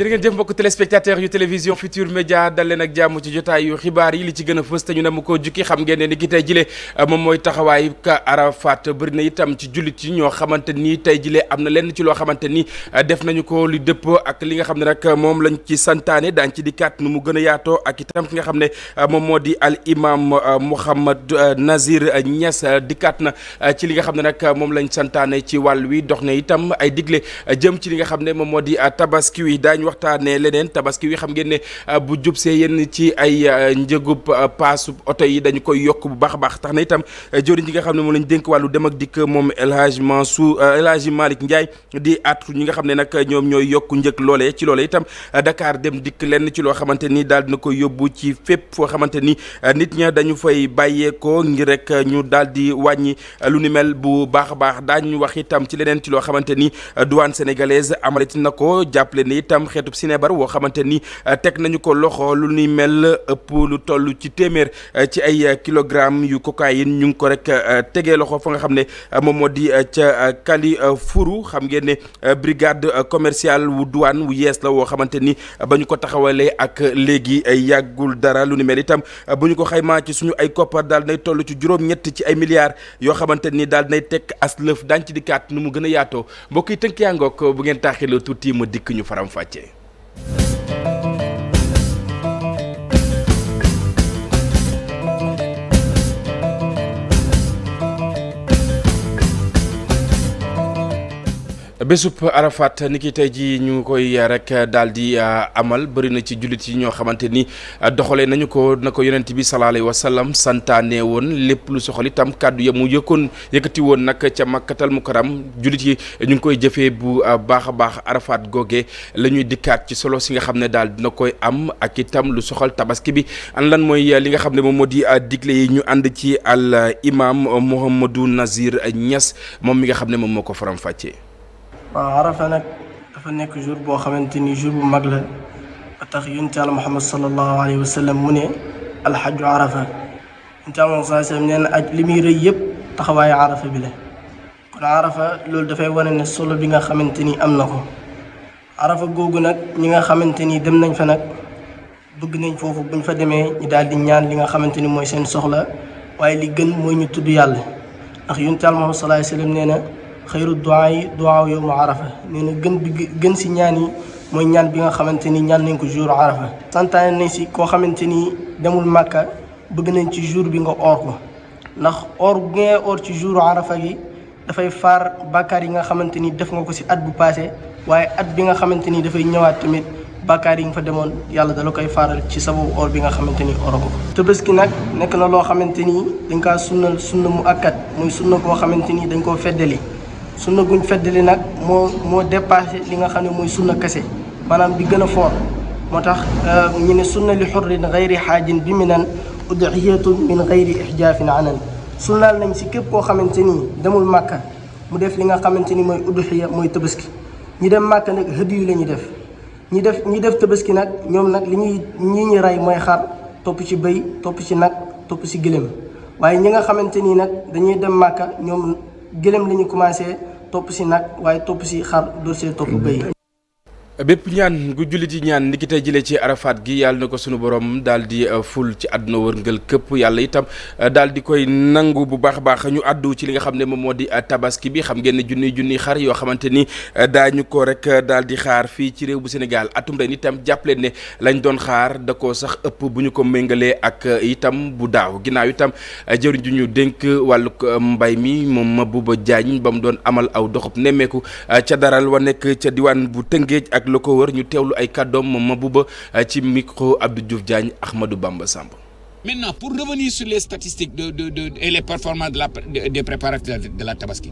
jërë ngeen jëf mbokk téléspectateur yu télévision Futur Média dal leen ak jàmm ci jotaayu xibaar yi li ci gën a fës te ñu ne mu ko jukki xam ngeen ne ni ki tey jile moom mooy taxawaayu ka Arafat bëri na itam ci jullit yi ñoo xamante ni tey jile am na lenn ci loo xamante ni def nañu ko li dëppoo ak li nga xam ne nag moom lañ ci santaane daañ ci dikkaat nu mu gën a yaatoo ak itam ki nga xam ne moom moo di al imam Mouhamad Nazir Niass dikkaat na ci li nga xam ne nag moom lañ santaane ci wàll wi dox na itam ay digle jëm ci li nga xam ne moom moo di tabaski wi daañu waxtaanee leneen tabaski wi xam ngeen ne bu jub see yenn ci ay njëgub paasu oto yi dañu koy yokk bu baax a baax tax na itam jëriñ ji nga xam ne moom lañ dénk wàllu dem ak dikk moom El Hadji Malick Ndiaye di atu ñi nga xam ne nag ñoom ñooy yokku njëg loolee ci loolee itam Dakar dem dikk lenn ci loo xamante ni daal dina koy yóbbu ci fépp foo xamante ni nit ña dañu fay bàyyeekoo ngir rek ñu daal di wàññi lu ni mel bu baax a baax daañu wax itam ci leneen ci loo xamante ni douane sénégalaise amalati na ko jàppale ne itam xeetub sinébar woo xamante ni teg nañu ko loxo lu ni mel ëpp lu toll ci téeméer ci ay kilogramme yu cocaïne ñu ngi ko rek tegee loxo fa nga xam ne moom moo di ca Kalifuru xam ngeen ne brigade commerciale wu douane wu yees la woo xamante ni ba ñu ko taxawalee ak léegi yàggul dara lu ni mel itam bu ñu ko xaymaa ci suñu ay koppar daal nay toll ci juróom-ñett ci ay milliards yoo xamante ni daal nay teg as lëf daañ ci dikkaat nu mu gën a yaatoo mbokk yi tënk yaa ngoog bu ngeen taaxiloo tuuti ma dikk ñu faram fàccee. bésub Arafat ni ki tey ji ñu koy rek daal di amal bëri na ci jullit yi ñoo xamante ni doxalee nañu ko na ko yonent bi sallallahu alayhi wa sallam santaane woon lépp lu soxal itam kàddu ya mu yëkkati woon nag ca Makkatal Mukarram jullit yi ñu ngi koy jëfee bu baax a baax Arafat googe la ñuy dikkaat ci solo si nga xam ne daal dina koy am ak itam lu soxal tabaski bi an lan mooy li nga xam ne moom moo di digle yi ñu ànd ci al imam Mouhamadou Nazir Niass moom mi nga xam ne moom moo ko faram fàccee. waaw Arafa nag dafa nekk jour boo xamante ni jour bu mag la ba tax yonent Yàlla Muhammad sallallahu alayhi wa sallam mu ne alxaju Arafa yonent Yàlla sallallahu alayhi wa sallam nee na aj li muy rëy yëpp taxawaayu Arafa bi la kon Arafa loolu dafay wane ne solo bi nga xamante ni am na ko Arafa googu nag ñi nga xamante ni dem nañ fa nag bëgg nañ foofu buñ fa demee ñu daal di ñaan li nga xamante ni mooy seen soxla waaye li gën mooy ñu tudd yàlla ndax yonent Yàlla Muhammad sallallahu alayhi wa sallam nee na xayru duwaa yi duwaa yawmu arafa nee na gën si ñaan yi mooy ñaan bi nga xamante ni ñaan nañ ko jour arafa santaane nañ si koo xamante ni demul màkka bëgg nañ ci jour bi nga oor ko ndax oor bu ngay oor ci jour arafa gi dafay faar bàkkaar yi nga xamante ni def nga ko si at bu passé waaye at bi nga xamante ni dafay ñëwaat tamit bàkkaar yi nga fa demoon yàlla dala koy faaral ci sababu oor bi nga xamante ni oor ko Tabaski nag nekk na loo xamante ni dañ kaa sunnal sunna mu akkat muy sunna koo xamante ni dañ koo feddali sunna guñ feddali nag moo dépassé li nga xam ne mooy sunna kese maanaam bi gën a foor moo tax ñu ne sunna li xurrin gayri xaajin bi minan udhiyatun min gayri ihjaafin anan sunnaal nañ si képp koo xamante ni demul màkka mu def li nga xamante ni mooy udhiya mooy tabaski ñi dem màkka nag hadiyu la ñuy def ñi def tabaski nag ñoom nag ñi rey mooy xar topp ci bëy topp ci nag topp ci gëléem waaye ñi nga xamante ni nag dañuy dem màkka ñoom gëlëm la ñu commencé topp si nag waaye topp si xar door see topp bëy bépp ñaan gu jullit yi ñaan ni ki tey jëlee ci Arafat gi yàlla na ko sunu borom daal di ful ci àdduna wërngël këpp yàlla itam daal di koy nangu bu baax a baax ñu àddu ci li nga xam ne moom moo di tabaski bi xam ngeen ne junniy xar yoo xamante ni daañu ko rek daal di xaar fii ci réew bu Sénégal atum ren itam jàppaleen ne lañ doon xaar da koo sax ëpp bu ñu ko méngalee ak itam bu daaw ginnaaw itam jëriñ ju ñu dénk wàllu mbay mi moom Mabouba Diagne ba mu doon amal aw doxub nemmeeku ca daral wa nekk ca diwaan bu Tëngéej ak la ko wër ñu teewlu ay kàddoom moom Mabouba ci micro Abdou Diouf Diagne Ahmadou Bamba Samb. Maintenant, pour revenir sur les statistiques et les performances des préparatifs de la Tabaski,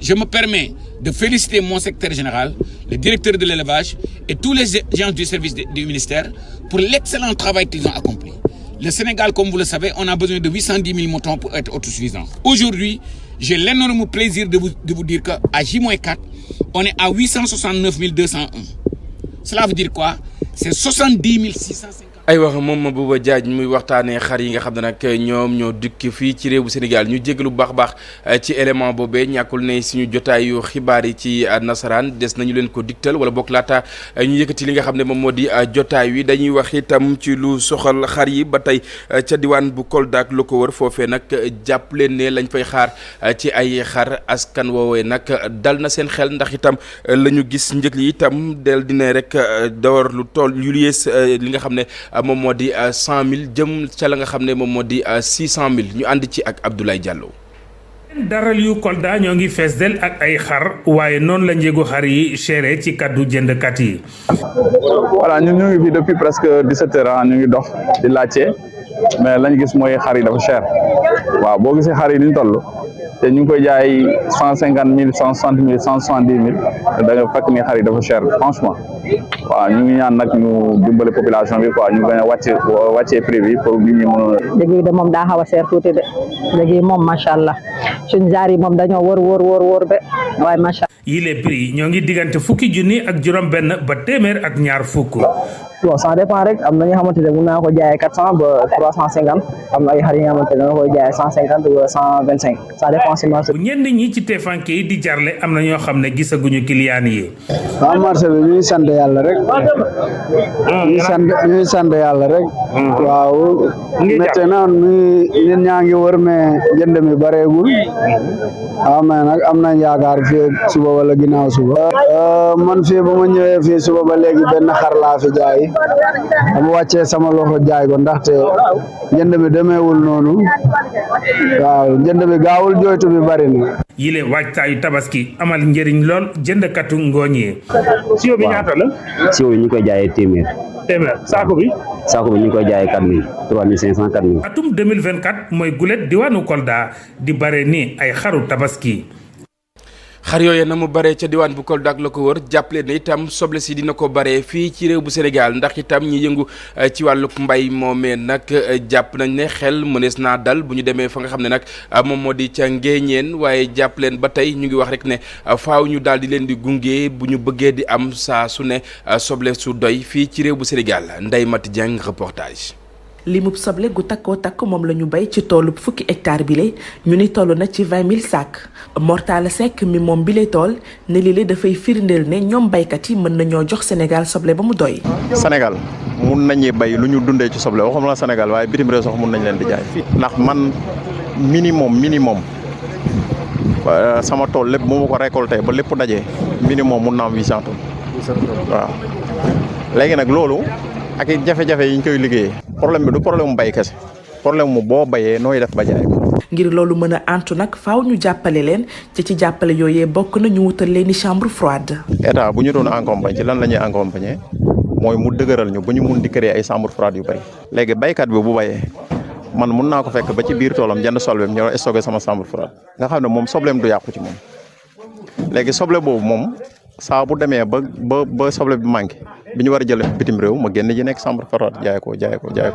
je me permets de féliciter mon secrétaire général, le directeur de l'élevage et tous les agents du service du ministère pour l'excellent travail qu'ils ont accompli. Le Sénégal, comme vous le savez, on a besoin de 810 000 moutons pour être autosuffisant. Aujourd'hui, j'ai l'énorme plaisir de vous dire qu'à J-4, on est à 869 201. Cela veut dire quoi? C'est 70 650. ay wax moom Mabouba Diagne muy waxtaanee xar yi nga xam ne nag ñoom ñoo dukki fii ci réew bu Sénégal ñu jégalu bu baax a baax ci élément boobee ñàkkul ne suñu jotaayu xibaar yi ci nasaraan des nañu leen ko digtal wala bokk laata ñu yëkkati li nga xam ne moom moo di jotaay wi dañuy wax itam ci lu soxal xar yi ba tey ca diwaan bu Kolda ak lu ko wër foofee nag jàpp leen ne lañ fay xaar ci ay xar askan woowee nag dal na seen xel ndax itam la ñu gis njëg li itam del dina rek door lu toll yu yees li nga xam ne moom moo di 100 000 jëm ca la nga xam ne moom moo di 600 000 ñu ànd ci ak Abdoulaye Diallo. daral yu Kolda ñoo ngi fees del ak ay xar waaye noonu la njëgu xar yi chéré ci kaddu jëndkat yi. voilà ñun ñu ngi fi depuis presque 17 heures ñu ngi dox di laajte mais lañ gis mooy xar yi dafa cher waaw boo gisee xar yi ni ñu toll te ñu ngi koy jaay 150 000 160 000 170 000 da nga fekk ni xar yi dafa cher franchement waaw ñu ngi ñaan nag ñu dimbale population bi quoi ñu gën a wàccee prix bi pour nit ñi mën a. léegi de moom daa xaw a cher tuuti de léegi moom macha allah suñu jaar yi moom dañoo wër be waaye macha allah. yile prix ñoo ngi diggante fukki junni ak juróom-benn ba téeméer ak ñaar fukk. bon ça dépend rek am na ñoo xamante ne mun naa ko jaayee 400 ba 350 am na ay xar yi nga xamante ne danga koy jaayee 150 ba 125 ça dépend si marché bi. ñenn ñi ci teefanke yi di jarle am na ñoo xam ne gisaguñu client yi. waaw marché bi ñuy sant yàlla rek. ñuy sant yàlla rek. waaw. maintenant nit ñaa ngi wër mais jënd mi bareegul. waaw mais nag am nañ yaakaar fii suba wala ginnaaw suba. man fii ba ma ñëwee fii suba ba léegi benn xar laa fi jaay. dama wàccee sama loxo jaay ko ndaxte njënd mi demeewul noonu waaw njënd mi gaawul jooytu bi bari na. yile waajtaayu tabaski amal njëriñ lool jëndkatu ngooñ yi. siwo bi ñaata la. siwo bi ñu ngi koy jaayee téeméer. saako bi ñu ngi koy jaayee 4000 3500 4000. atum 2024 mooy gulet diwaanu Kolda di bare ni ay xaru tabaski. xar yooyu na mu bare ca diwaan bu Kolda ak la ko wër jàppale ne itam soble si dina ko bare fii ci réew bu Sénégal ndax itam ñi yëngu ci wàlluk mbay moomee nag jàpp nañ ne xel mënees naa dal bu ñu demee fa nga xam ne nag moom moo di ca Ngéeñeen waaye jàpp leen ba tey ñu ngi wax rek ne faaw ñu daal di leen di gunge bu ñu bëggee di am saa su ne soble su doy fii ci réew bu Sénégal Ndeye Mati Dieng reportage. limub soble gu takkoo takk moom la ñu bay ci toolu fukki hectare bile ñu ni toll na ci 20 000 sacs Mortala Seck mi moom bile tool ne lii dafay firndeel ne ñoom baykat yi mën nañoo jox Sénégal soble ba mu doy. Sénégal mun nañu bay lu ñu dundee ci soble waxuma la Sénégal waaye bitim réew sax mun nañ leen di jaay. ndax man minimum sama tool lépp bu ma ko récolté ba lépp dajee minimum mun na am 800 tonnes waaw léegi nag loolu. ak jafe-jafe yi ñu koy liggéeyee problème bi du problème mu bay kese problème mu boo bayee nooy def ba jaay ko. ngir loolu mën a antu nag faaw ñu jàppale leen ci jàppale yooyee bokk na ñu wutal leen ni chambre froide. état bu ñu doon accompagner ci lan la ñuy accompagner mooy mu dëgëral ñu ba ñu mun di créer ay chambre froide yu bari. léegi baykat bi bu bayee man mun naa ko fekk ba ci biir toolam jënd sobleem ñëw stocké sama chambre froide nga xam ne moom sobleem du yàqu ci moom léegi soble boobu moom saa bu demee ba soble bi manqué. bi ñu war a jël bitim réew ma génn ji nekk chambre froide jaay ko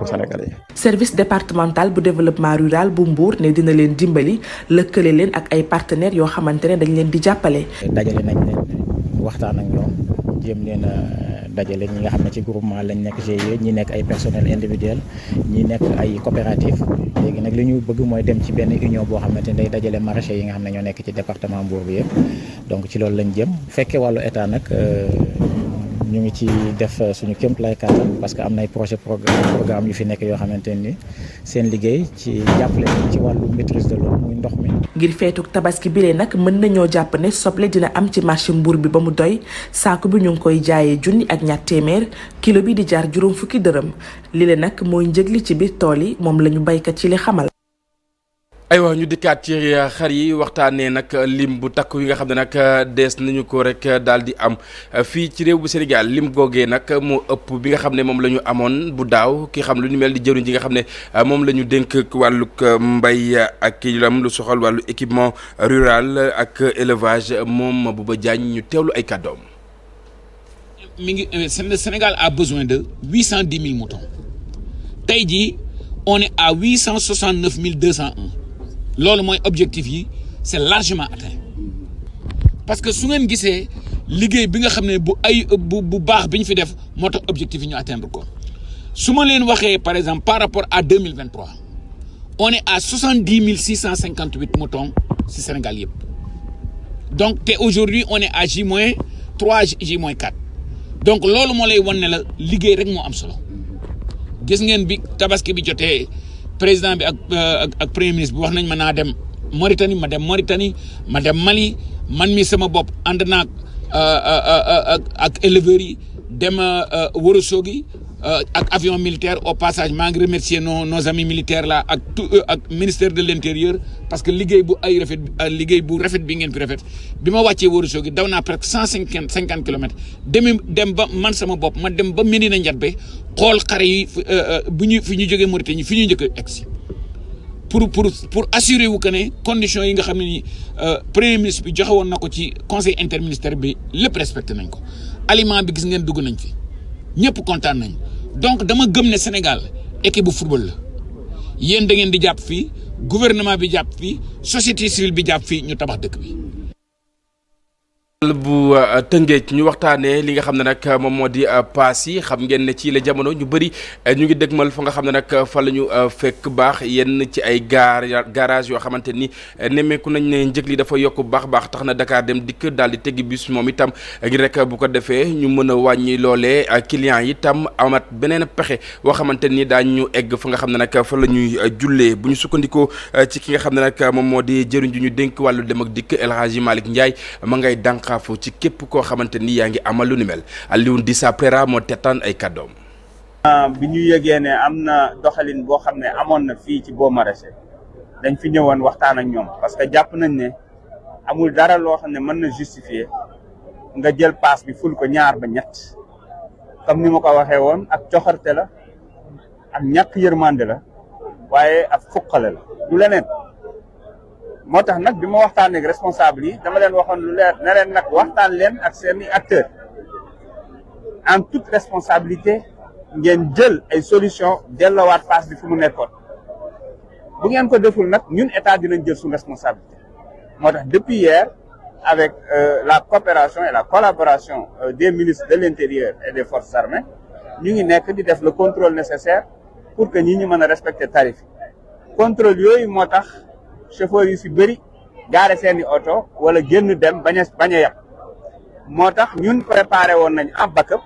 Sénégalais yi. service départemental bu développement rural bu Mbour ne dina leen dimbali lëkkale leen ak ay partenaires yoo xamante ne dañ leen di jàppale. dajale nañ leen waxtaan ak ñoom jéem leen a dajale ñi nga xam ne ci groupement lañ nekk GIE ñi nekk ay personnel individuel ñi nekk ay coopérative léegi nag li ñu bëgg mooy dem ci benn union boo xamante ne day dajale maraîchers yi nga xam ne ñoo nekk ci département Mbour bi yëpp donc ci loolu lañ jëm fekkee wàllu état nag. ñu ngi ci def suñu kéem lay kàttan parce que am na ay programme yu fi nekk yoo xamante ni seen liggéey ci jàppale ci wàllu maîtrise de l'eau muy ndox mi. ngir feetuk tabaski bile nag mën nañoo jàpp ne soble dina am ci marché Mbour bi ba mu doy saako bi ñu ngi koy jaayee junni ak ñaar téeméer kilo bi di jaar juróom fukki dërëm lile nag mooy njëgli ci biir tool yi moom la ñu baykat ci li xamal. aywa ñu dikkaat ci xar yi waxtaanee nag lim bu takku yi nga xam ne nag dees nañu ko rek daal di am fii ci réew bu Sénégal lim googee nag moo ëpp bi nga xam ne moom la ñu amoon bu daaw ki xam lu ñu mel di jëriñ ji nga xam ne moom la ñu dénk wàllug mbay ak lu soxal wàllu équipement rural ak élevage moom Mabouba Diagne ñu teewlu ay kàddoom. Le Sénégal a besoin de 810 000 moutons tey jii on est à 869 201. loolu mooy objectif yi c'est largement atteint parce que su ngeen gisee liggéey bi nga xam ne bu baax bi ñu fi def moo tax objectif yi ñu atteindre ko su ma leen waxee par exemple par rapport à 2023 on est à 70 658 moutons ci Sénégal yëpp donc te aujourd'hui on est à J-3 J-4 donc loolu moo lay wan ne la liggéey rek moo am solo gis ngeen bi tabaski bi jotee président bi ak premier ministre bi wax nañ ma naa dem Mauritanie ma dem Mali man mi sama bopp ànd naag ak éleveurs yi dem Ourossogui ak avion militaire au passage maa ngi remercier nos amis militaires là ak ministère de l'intérieur parce que liggéey bu rafet bi ngeen fi rafet bi ma wàccee Ourossogui daw naa presque 150 kilomètres dem ba man sama bopp ma dem ba Médina Ndiathbé xool xare yi fi ñu jógee Mauritanie fi ñu njëkk a egsi pour assurer wu que ne conditions yi nga xam ne ni premier ministre bi joxe woon na ko ci conseil interministériel bi lépp respecté nañ ko aliment bi gis ngeen dugg nañ fi ñëpp kontaan nañ donc dama gëm ne Sénégal équipe bu football la yéen da ngeen di jàpp fii gouvernement bi jàpp fii société civile bi jàpp fii ñu tabax dëkk bi. bu Tëngéej ñu waxtaanee li nga xam ne nag moom moo di paas yi xam ngeen ne ci la jamono ñu bëri ñu ngi dëgmal fa nga xam ne nag fa la ñu fekk baax yenn ci ay garage yoo xamante ni nemmeeku nañ ne njëg li dafa yokk baax tax na Dakar dem dikk daal di teggi bus moom itam ngir rek bu ko defee ñu mën a wàññi loolee clients yi itam amat beneen pexe boo xamante ni daañu egg fa nga xam ne nag fa la ñuy jullee bu ñu sukkandikoo ci ki nga xam ne nag moom moo di jëriñ ju ñu dénk wàllu dem ak dikk El Hadji Malick Ndiaye ma ngay dànqaafu ci képp koo xamante ni yaa ngi amal lu ni mel Alioune Dissa Prera moo tettaan ay kàddoom. bi ñu yëgee ne am na doxalin boo xam ne amoon na fii ci Baux Maraîchers dañ fi ñëwoon waxtaan ak ñoom parce que jàpp nañ ne amul dara loo xam ne mën na justifier nga jël paas bi ful ko ñaar ba ñett comme ni ma ko waxee woon ak coxarte la ak ñàkk yërmande la waaye ak fuqale la du leneen. moo tax nag bi ma waxtaanee ak responsable yi dama leen waxoon lu leer ne leen nag waxtaan leen ak seeni acteurs en toute responsabilité ngeen jël ay solution delloowaat paas bi fu mu nekkoon bu ngeen ko deful nag ñun état dinañ jël suñu responsabilité moo tax depuis hier avec la coopération et la collaboration des ministres de l'intérieur et des forces armées ñu ngi nekk di def le contrôle nécessaire pour que ñi ñu mën a respecter tarif yi contrôle yooyu moo tax chauffeurs yi si bëri gaare seeni oto wala génn dem bañ a yàq moo tax ñun préparé woon nañ en backup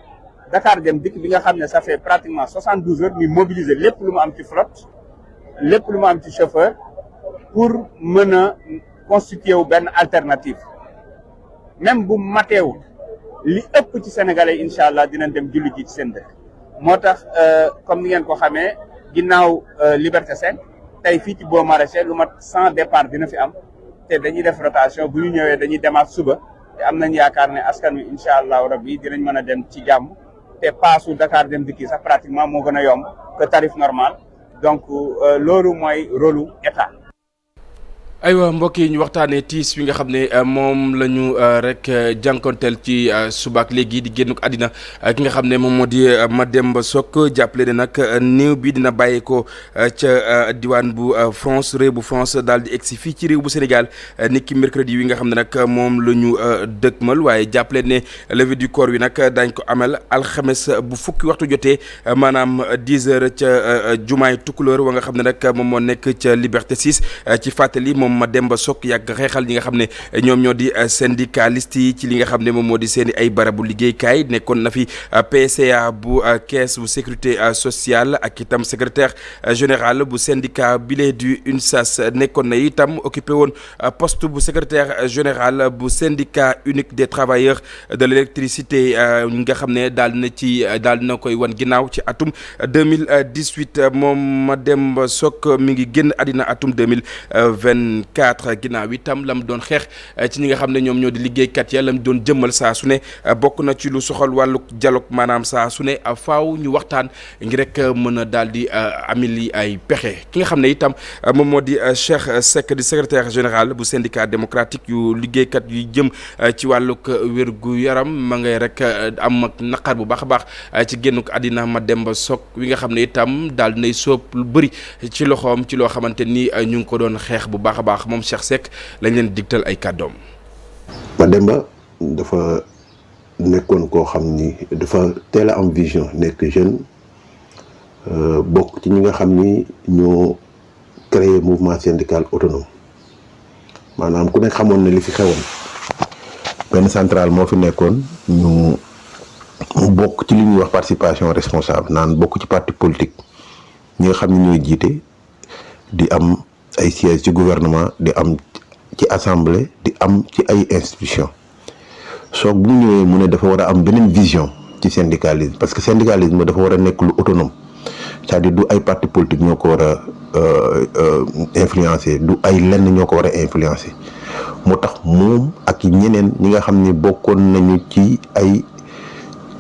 Dakar dem dikk bi nga xam ne ça fait pratiquement 72 heures ñu mobiliser lépp lu mu am ci flotte lépp lu mu am ci chauffeur pour mën a constituer wu benn alternative même bu mateewul li ëpp ci sénégalais yi incha allah dinañ dem julli ji ci seen dëkk moo tax comme ni ngeen ko xamee ginnaaw Liberté 5 tey fii ci Baux Maraîchers lu mat 100 départ dina fi am te dañuy def rotation bu ñu ñëwee dañuy demaat suba te am nañ yaakaar ne askan wi incha allahu rabbi dinañ mën a dem ci jàmm te paasu Dakar dem dikki sax pratiquement moo gën a yomb que tarif normal donc loolu mooy rôlu état. aywa mbokk yi ñu waxtaanee tiis wi nga xam ne moom la ñu rek jànkonteel ci subaak léegi di génn àddina ki nga xam ne moom moo di Mademba Sock jàppale ne nag néew bi dina bàyyeekoo ca diwaan bu France réew bu France daal di egsi fii ci réew bu Sénégal niki mercredi wi nga xam ne nag moom la ñu dëkkmal waaye jàppale ne levée du corps wi nag dañ ko amal alxames bu fukki waxtu jotee maanaam 10 heures ca jumaay Tukulóor wa nga xam ne nag moom moo nekk ca Liberté 6 ci fàttali moom Mademba Sock yàgg xeexal ñi nga xam ne ñoom ñoo di syndicaliste yi ci li nga xam ne moom moo di seen i ay barabu liggéeykaay nekkoon na fi PCA bu caisse bu sécurité sociale ak itam secrétaire général bu syndicat bile du UNSAS nekkoon na itam occupé woon poste bu secrétaire général bu syndicat unique des travailleurs de l'électricité nga xam ne daal na koy wan ginnaaw ci atum 2018 moom Mademba Sock mi ngi génn àddina atum 2024 ginnaaw itam lam doon xeex ci ñi nga xam ne ñoom ñoo di liggéeykat ya lam doon jëmmal saa su ne bokk na ci lu soxal wàllu dialogue maanaam saa su ne faaw ñu waxtaan ngir rek mën a daal di amili ay pexe ki nga xam ne itam moom moo di Cheikh Seck di secrétaire général bu syndicat démocratique yu liggéeykat yu jëm ci wàllug wér-gu yaram ma ngay rek am ak naqar bu baax a baax ci génnuk àddina Mademba Sock wi nga xam ne itam daal dinay sóob lu bëri ci loxoom ci loo xamante ni ñu ngi ko doon xeex bu baax a baax moom Cheikh Seck lañ leen digtal ay kàddoom. Mademba dafa nekkoon koo xam ni dafa teel a am vision nekk jeune bokk ci ñi nga xam ni ñoo créé mouvement syndical autonome maanaam ku ne xamoon na li fi xewoon benn centrale moo fi nekkoon ñu bokk ci li ñuy wax participation responsable naan bokk ci parti politique ñi nga xam ne ñooy jiite di am ay sièges ci gouvernement di am ci assemblée di am ci ay institutions soog bu ñu ñëwee mu ne dafa war a am beneen vision ci syndicalisme parce que syndicalisme dafa war a nekk lu autonome c'est-à-dire du ay parti politique ñoo ko war a influencer du ay lenn ñoo ko war a influencer moo tax moom ak ñeneen ñi nga xam ne bokkoon nañu ci ay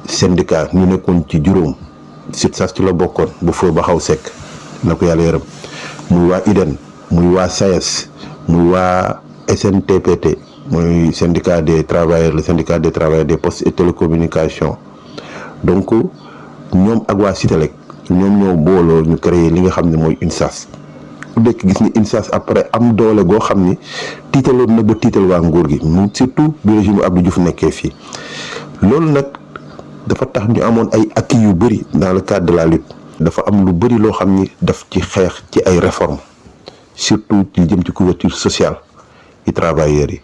syndicat ñu nekkoon ci juróom SUTSAS ci la bokkoon bu foo ba xaw sekk na ko yàlla yërëm muy waa IDEN muy waa SAES muy waa SNTPT muy syndicat des travailleurs le syndicat des travailleurs des postes et télécommunications donc ñoom ak waa Citelec ñoom ñoo booloo ñu créé li nga xam ne mooy UNSAS ku nekk gis ni UNSAS après am doole goo xam ni tiitaloon na ba tiital waa nguur gi mu surtout bi régime Abdou Diouf nekkee fii loolu nag dafa tax ñu amoon ay acquis yu bëri dans le cadre de la lutte dafa am lu bëri loo xam ni daf ci xeex ci ay réformes surtout ci jëm ci couverture sociale yi travailleurs yi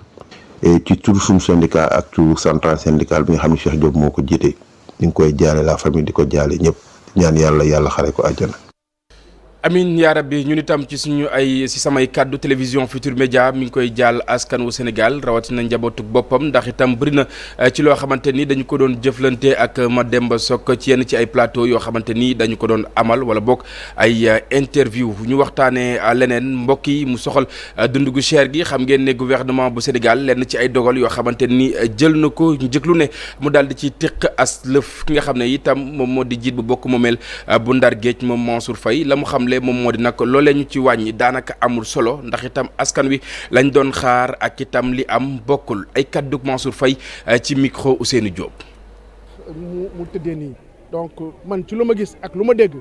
et ci turu suñu syndicat ak turu centrale syndicale bi nga xam ne Cheikh Diop moo ko jiite ñu ngi koy jaale la famille di ko jaale ñëpp ñaan yàlla xare ko àjjana. amin yaa rabbi ñun itam ci suñu si samay kàddu télévision Futur Média mi ngi koy jàll askan wu Sénégal rawatina njabootuk boppam ndax itam bëri na ci loo xamante ni dañu ko doon jëflante ak Mademba Sock ci yenn ci ay plateau yoo xamante ni dañu ko doon amal wala bokk ay interview ñu waxtaanee leneen mbokk yi mu soxal dund gu cher gi xam ngeen ne gouvernement bu Sénégal lenn ci ay dogal yoo xamante ni jël na ko njëklu ne mu daal di ci tiq as lëf ki nga xam ne itam moom moo di jiit bu bokk moomeel bu Ndar Géej moom Mansour Faye la mu xam moom moo di nag loolee ñu ci wàññi daanaka amul solo ndax itam askan wi lañ doon xaar ak itam li am bokkul ay kaddu Mansour Faye ci micro Ousseynou Diop. mu tëddee nii donc man ci lu ma gis ak lu ma dégg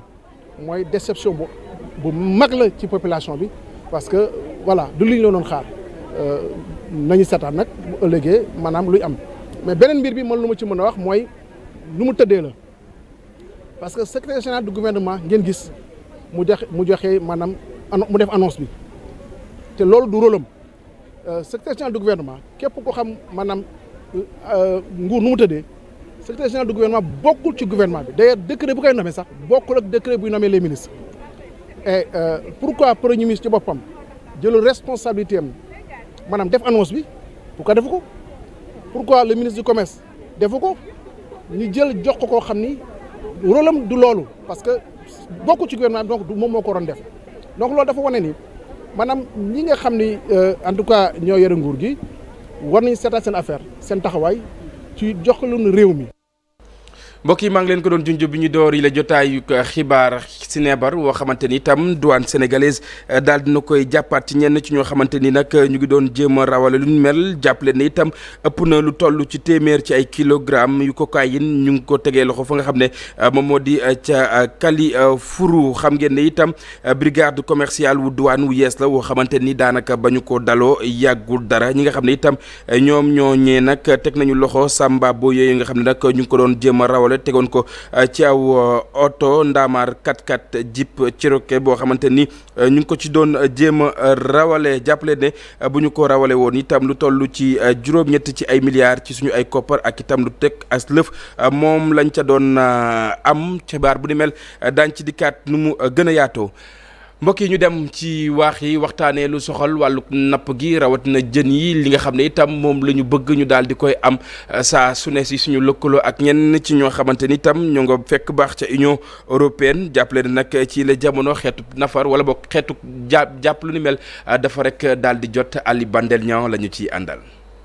mooy déception bu mag la ci population bi parce que voilà du li ñu la doon xaar nañu seetaan nag bu ëllëgee maanaam luy am mais beneen mbir bi man lu ma ci mën a wax mooy lu mu tëddee la parce que secrétaire général du gouvernement ngeen gis. mu joxe maanaam mu def annonce bi te loolu du rôle am secrétaire général du gouvernement képp ko xam maanaam nguur nu mu tëddee secrétaire général du gouvernement bokkul ci gouvernement bi d'ailleurs décret bu koy nommé sax bokkul ak décret buy nommé les ministres et pourquoi premier ministre ci boppam jël responsabilité am maanaam def annonce bi pourquoi defu ko pourquoi le ministre du commerce defu ko ñu jël jox ko koo xam ni rôle am du loolu parce que bokku ci gouvernement donc moom moo ko waroon def donc loolu dafa wane ni maanaam ñi nga xam ni en tout cas ñoo yore nguur gi war nañu seetaat seen affaire seen taxawaay ci jox lu réew mi. mbokk yi maa ngi leen ko doon junj bi ñu door yi la jotaayu xibaar si neebar woo xamante ni itam douane sénégalaise daal dina koy jàppaat ci ñenn ci ñoo xamante ni nag ñu ngi doon jéem a rawale lu ñu mel jàppale ne itam ëpp na lu toll ci téeméer ci ay kilogramme yu cocaïne ñu ngi ko tegee loxo fa nga xam ne moom moo di ca Kalifuru xam ngeen ne itam brigade commerciale wu douane wu yees la woo xamante ni daanaka ba ñu ko daloo yàggul dara ñi nga xam ne itam ñoom ñoo ñee nag teg nañu loxo samba bo yooyu nga xam ne nag ñu ngi ko doon jéem a rawale tegoon ko ci aw oto ndaamaar 4x4 Jeep Cherokee boo xamante ni ñu ngi ko ci doon jéem a rawale jàppale ne bu ñu ko rawale woon itam lu toll ci juróom-ñett ci ay milliards ci suñu ay koppar ak itam lu teg as lëf moom lañ ca doon am xibaar bu ni mel daañ ci dikkaat nu mu gën a yaatoo mbokk yi ñu dem ci waax yi waxtaanee lu soxal wàllu napp gi rawatina jën yi li nga xam ne itam moom la ñu bëgg ñu daal di koy am saa su ne si suñu lëkkaloo ak ñenn ci ñoo xamante ni itam ñoo nga fekk baax ca Union européenne jàppale na nag ci la jamono xeetu nafar wala boog xeetu jàpp lu ni mel dafa rek daal di jot Ali Bandel ñaa la ñu ciy àndal.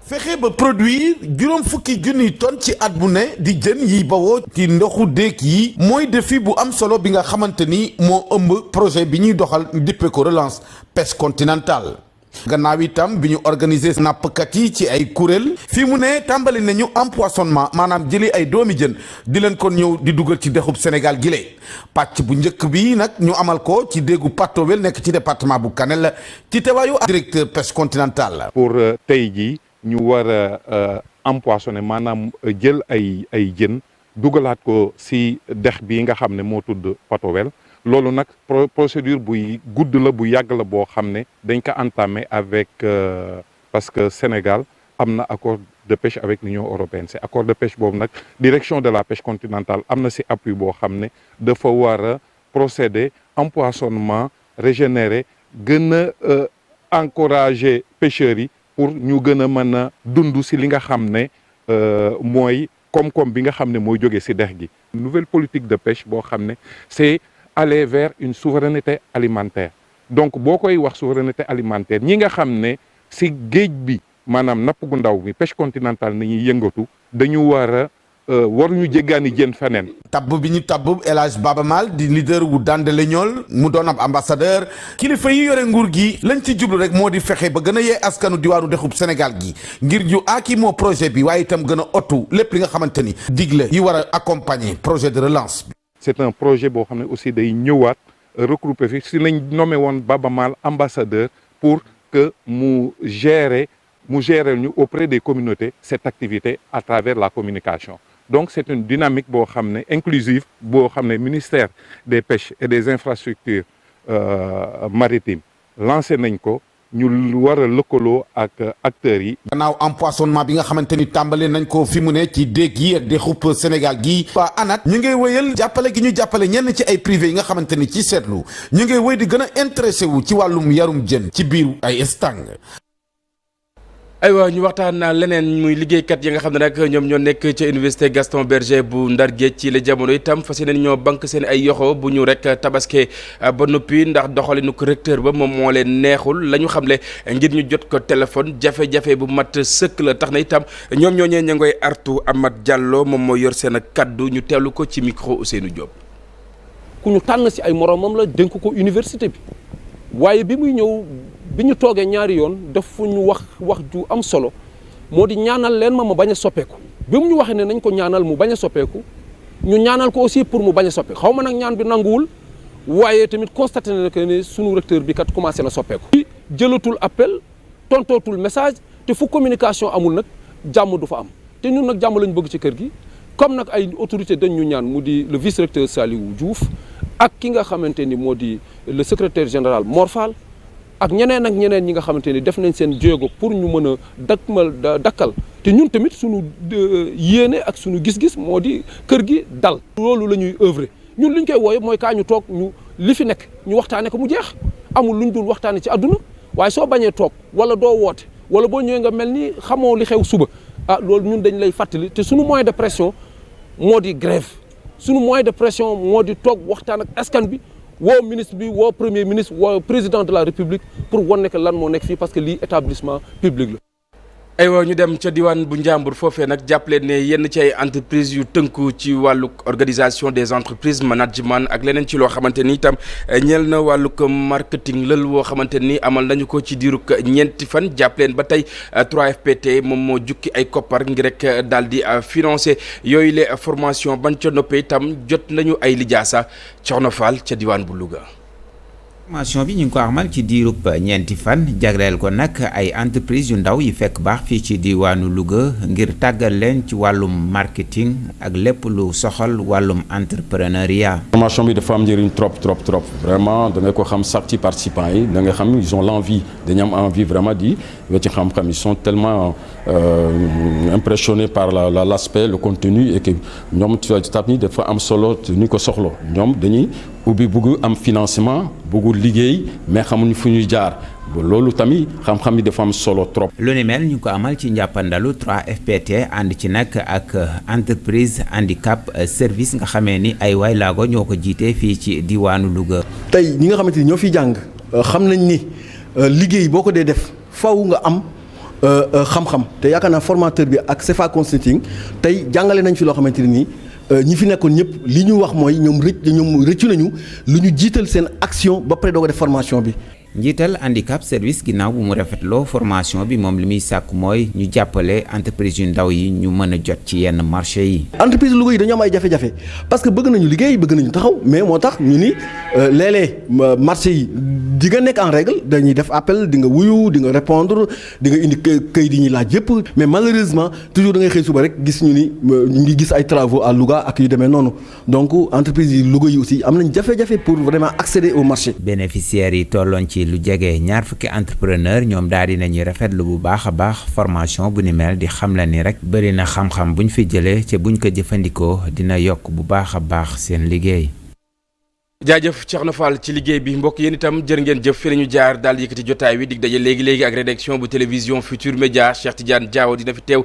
fexe ba produire juróom fukki junniy tonnes ci at bu ne di jën yi bawoo ci ndoxu déeg yi mooy défi bu am solo bi nga xamante ni moo ëmb projet bi ñuy doxal dippe ko relance pêche continentale gannaaw itam bi ñu organiser nappkat yi ci ay kuréel fii mu ne tàmbali nañu empoisonnement maanaam jëli ay doomi jën di leen kon ñëw di dugal ci dexub Sénégal gile pàcc bu njëkk bi nag ñu amal ko ci déggu Patowel nekk ci département bu Kanel ci teewaayu directeur pêche continentale. pour tey jii ñu war a empoisonné maanaam jël ay jën dugalaat ko si dex bi nga xam ne moo tudd Patowel loolu nag procédure buy gudd la bu yàgg la boo xam ne dañ ko entamé avec parce que Sénégal am na accord de pêche avec l'Union européenne c'est accord de pêche boobu nag direction de la pêche continentale am na si appui boo xam ne dafa war a procéder empoisonnement régénéré gën a encourager pêcheurs yi pour ñu gën a mën a dund si li nga xam ne mooy koom-koom bi nga xam ne mooy jóge si dex gi. Nouvelle politique de pêche boo xam ne c'est aller vers une souveraineté alimentaire donc boo koy wax souveraineté alimentaire ñi nga xam ne si géej bi maanaam napp gu ndaw bi pêche continentale ni ñuy yëngatu dañu war a waruñu jéggaani jën feneen. tabb bi ñu tabb El Hadj Baba Mal di leader wu Dande Leñol mu doon ab ambassadeur kilifa yi yore nguur gi lañ ci jublu rek moo di fexe ba gën a yee askanu diwaanu dexub Sénégal gi ngir ñu aaki moo projet bi waaye itam gën a ottu lépp li nga xamante ni digle yi war a accompagner projet de relance bi. c'est un projet boo xam ne aussi day ñëwaat regrouper fi si lañ nommé woon Baba Mal ambassadeur pour que mu gérer ñu auprès des communautés cette activité à travers la communication. Donc c'est une dynamique boo xam ne inclusive boo xam ne ministère des pêches et des infrastructures maritimes lancé nañ ko ñu war a lëkkaloo ak acteurs yi. gannaaw empoisonnement bi nga xamante ni tàmbale nañ ko fi mu ne ci déeg yi ak dexub Sénégal gi waa ANAT ñu ngay wëyal jàppale gi ñu jàppale ñenn ci ay privé yi nga xamante ni ci seetlu ñu ngay wëy di gën a intéressé wu ci wàllum yarum jën ci biir ay stang. aywa ñu waxtaan naa leneen muy liggéeykat yi nga xam ne nag ñoom ñoo nekk ca université Gaston Berger bu Ndar Géej ci la jamono itam fas yéene ñoo bank seen ay yoxo bu ñu rek tabaske ba noppi ndax doxalinu ko recteur ba moom moo leen neexul la ñu xamle ngir ñu jot ko téléphone jafe-jafe bu mat sëkk la tax na itam ñoom ñooñee ña ngoy artu Amath Diallo moom mooy yor seen kaddu ñu teewlu ko ci micro Ousseynou Diop. ku ñu tànn si ay moromam la dénk ko université bi waaye bi muy ñëw. bi ñu toogee ñaari yoon dafa ñu wax ju am solo moo di ñaanal leen ma bañ a soppeeku bi mu ñu waxee ne nañ ko ñaanal mu bañ a soppeeku ñu ñaanal ko aussi pour mu bañ a soppeeku xaw ma nag ñaan bi nanguwul waaye tamit constaté na que ne sunu recteur bi kat commencé na soppeeku. jëlatul appel tontootul message te fu communication amul nag jàmm du fa am te ñun nag jàmm lañ bëgg ci kër gi comme nag ay autorité dañ ñu ñaan mu di le vice recteur Saliou Diouf ak ki nga xamante ni moo di le secrétaire général Mor Fall ak ñeneen ñi nga xamante ni def nañ seen jéego pour ñu mën a dakkal te ñun tamit suñu yéene ak suñu gis-gis moo di kër gi dal. loolu la ñuy œuvrer ñun li ñu koy wooye mooy kaa ñu toog ñu li fi nekk ñu waxtaane ko mu jeex amul lu ñu dul waxtaane ci àdduna waaye soo bañee toog wala doo woote wala boo ñëwee nga mel ni xamoo li xew suba loolu ñun dañ lay fàttali te suñu moyen de pression moo di grève suñu moyen de pression moo di toog waxtaan ak askan bi. woo ministre bi woo premier ministre woo président de la république pour wan ne que lan moo nekk fii parce que lii établissement public la. aywa ñu dem ca diwaan bu Njàmbur foofee nag jàppale ne yenn ci ay entreprises yu tënku ci wàllug organisation des entreprises management ak leneen ci loo xamante ni itam ñeel na wàllug marketing lël woo xamante ni amal nañu ko ci diirug ñeenti fan jàppaleen ba tey 3FPT moom moo jukki ay koppar ngir rek daal di financer yooyu les formation bañ ca noppee itam jot nañu ay lijaasa Coxna Fall ca diwaan bu Louga. formation bi ñu ngi ko amal ci diirub ñeenti fan jagleel ko nag ay entreprise yu ndaw yi fekk baax fii ci diwaanu Louga ngir tàggal leen ci wàllum marketing ak lépp lu soxal wàllum entrepreneuriat. formation bi dafa am njëriñ trop vraiment da nga ko xam sax ci participants yi da nga xam ils ont l'envie dañu am envie vraiment di ci xam-xam ils sont tellement impressionnés par l'aspect le contenu et que ñoom tamit dafa am solo ni ko soxlo ñoom dañuy ubbi bëgg am financement bëgg liggéey mais xamuñu fu ñuy jaar loolu tamit xam-xam yi dafa am solo trop. lu ni mel ñu ko amal ci njàppandalu 3FPT ànd ci nag ak entreprise handicap service nga xamee ni ay waay laago ñoo ko jiite fii ci diwaanu Louga. tey ñi nga xamante ni ñoo fi jàng xam nañ ni liggéey boo ko dee def faw nga am xam-xam te yaakaar naa formateur bi ak CFA Consulting tey jàngale nañ fi loo xamante ni ñi fi nekkoon ñëpp li ñu wax mooy ñoom rëccu nañu lu ñu jiital seen action ba pare doo ko def formation bi. njiital handicap service ginnaaw bu mu rafetloo formation bi moom li muy sàkk mooy ñu jàppale entreprise yu ndaw yi ñu mën a jot ci yenn marché yi. entreprise Louga yi dañoo am ay jafe-jafe parce que bëgg nañu liggéey bëgg nañu taxaw mais moo tax ñu ni léeg-léeg marché yi di nga nekk en règle dañuy def appel di nga wuyu di nga répondre di nga indi këyit yi ñuy laaj yëpp mais malheureusement toujours da ngay xëy suba rek gis ñu ni ñu ngi gis ay travaux à Louga ak yu demee noonu donc entreprise yi Louga yi aussi am nañ jafe-jafe pour vraiment accéder au marché. bénéficiaires yi tolloon ci lu jege ñaar fukki entrepreneur ñoom daal di nañuy rafetlu bu baax a baax formation bu ni mel di xam la ni rek bëri na xam-xam buñ fi jëlee ca buñ ko jëfandikoo dina yokk bu baax a baax seen liggéey. jaajëf Thierno Fall ci liggéey bi mbokk yéen itam jërë ngeen jëf fi la ñu jaar daal yëkkati jotaay wi dig daje léegi ak rédaction bu télévision Futur Média Cheikh Tidiane Diaw dina fi teew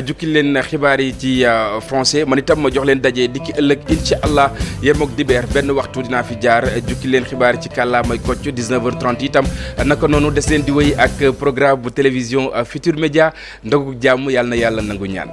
jukkil leen xibaar yi ci français man itam ma jox leen daje dikki ëllëg incha allah yem ak dibeer benn waxtu dinaa fi jaar jukkil leen xibaar yi ci kàllaamay kocc 19h30 itam naka noonu des leen di wéy ak programme bu télévision Futur Média ndogu jàmm yàlla na yàlla nangu ñaan.